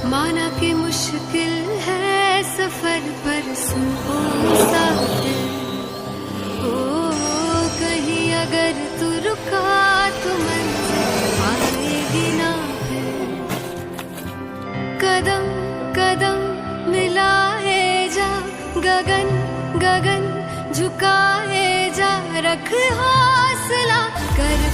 माना कि मुश्किल है सफर पर सुन ओ मुसाफिर, ओ कहीं अगर तू रुका तो मंजिल आएगी ना फिर। कदम कदम मिलाए जा, गगन गगन झुकाए जा, रख हौसला कर